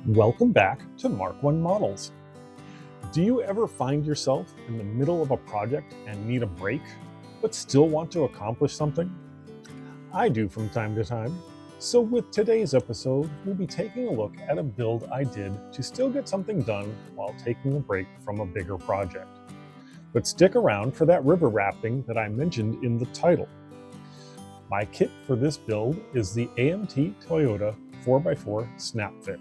Welcome back to MarkOneModels. Do you ever find yourself in the middle of a project and need a break, but still want to accomplish something? I do from time to time. So with today's episode, we'll be taking a look at a build I did to still get something done while taking a break from a bigger project. But stick around for that river rafting that I mentioned in the title. My kit for this build is the AMT Toyota 4x4 Snap Fit.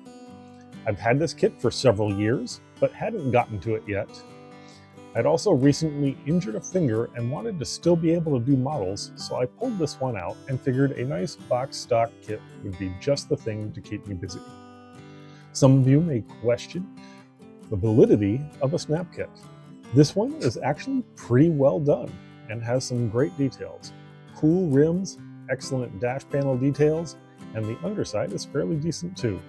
I've had this kit for several years, but hadn't gotten to it yet. I'd also recently injured a finger and wanted to still be able to do models, so I pulled this one out and figured a nice box stock kit would be just the thing to keep me busy. Some of you may question the validity of a snap kit. This one is actually pretty well done and has some great details. Cool rims, excellent dash panel details, and the underside is fairly decent too.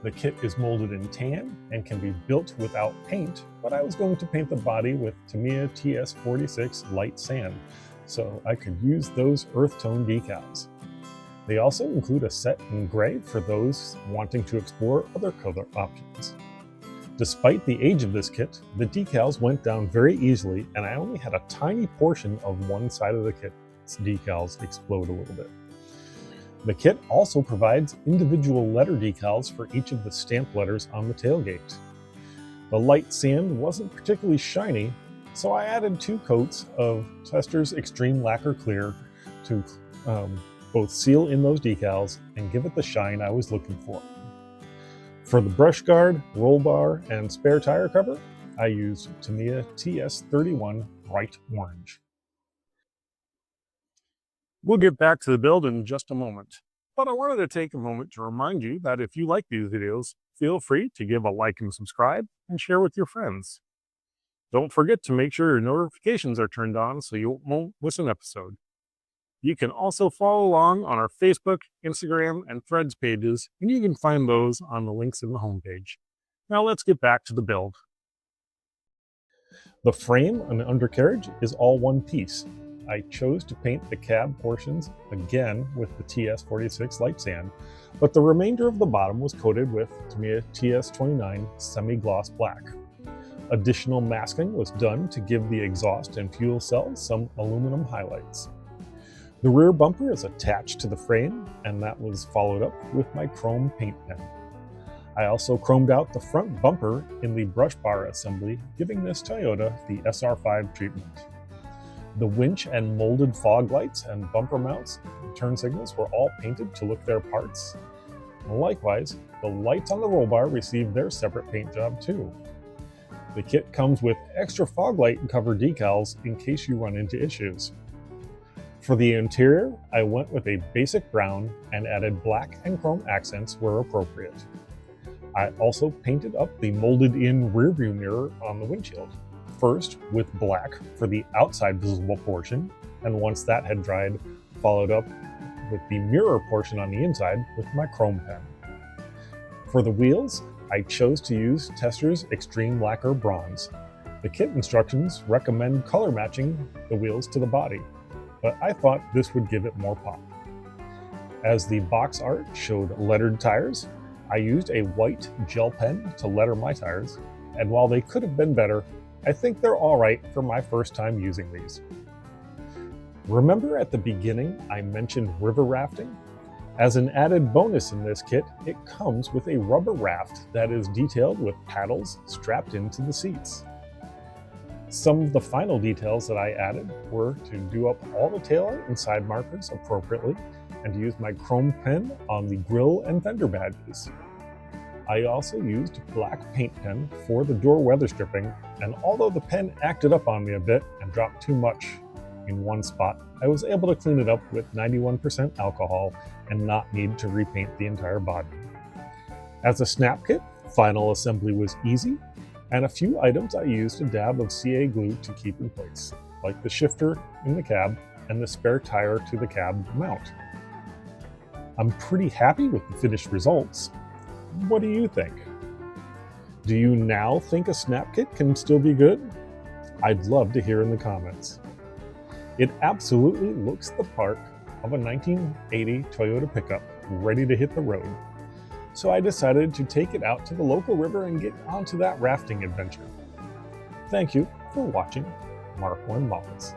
The kit is molded in tan and can be built without paint, but I was going to paint the body with Tamiya TS46 light sand, so I could use those earth tone decals. They also include a set in gray for those wanting to explore other color options. Despite the age of this kit, the decals went down very easily, and I only had a tiny portion of one side of the kit's decals explode a little bit. The kit also provides individual letter decals for each of the stamped letters on the tailgate. The light sand wasn't particularly shiny, so I added 2 coats of Tester's Extreme Lacquer Clear to both seal in those decals and give it the shine I was looking for. For the brush guard, roll bar, and spare tire cover, I used Tamiya TS31 Bright Orange. We'll get back to the build in just a moment, but I wanted to take a moment to remind you that if you like these videos, feel free to give a like and subscribe and share with your friends. Don't forget to make sure your notifications are turned on so you won't miss an episode. You can also follow along on our Facebook, Instagram, and Threads pages, and you can find those on the links in the homepage. Now let's get back to the build. The frame and the undercarriage is all one piece. I chose to paint the cab portions again with the TS46 light sand, but the remainder of the bottom was coated with Tamiya TS29 semi-gloss black. Additional masking was done to give the exhaust and fuel cells some aluminum highlights. The rear bumper is attached to the frame, and that was followed up with my chrome paint pen. I also chromed out the front bumper in the brush bar assembly, giving this Toyota the SR5 treatment. The winch and molded fog lights and bumper mounts and turn signals were all painted to look their parts. Likewise, the lights on the roll bar received their separate paint job too. The kit comes with extra fog light cover decals in case you run into issues. For the interior, I went with a basic brown and added black and chrome accents where appropriate. I also painted up the molded-in rearview mirror on the windshield. First with black for the outside visible portion, and once that had dried, followed up with the mirror portion on the inside with my chrome pen. For the wheels, I chose to use Tester's Extreme Lacquer Bronze. The kit instructions recommend color matching the wheels to the body, but I thought this would give it more pop. As the box art showed lettered tires, I used a white gel pen to letter my tires, and while they could have been better, I think they're all right for my first time using these. Remember at the beginning I mentioned river rafting? As an added bonus in this kit, it comes with a rubber raft that is detailed with paddles strapped into the seats. Some of the final details that I added were to do up all the taillight and side markers appropriately and to use my chrome pen on the grille and fender badges. I also used black paint pen for the door weather stripping, and although the pen acted up on me a bit and dropped too much in one spot, I was able to clean it up with 91% alcohol and not need to repaint the entire body. As a snap kit, final assembly was easy, and a few items I used a dab of CA glue to keep in place, like the shifter in the cab and the spare tire to the cab mount. I'm pretty happy with the finished results. What do you think? Do you now think a snap kit can still be good? I'd love to hear in the comments. It absolutely looks the part of a 1980 Toyota pickup ready to hit the road. so I decided to take it out to the local river and get onto that rafting adventure. Thank you for watching Mark One Models.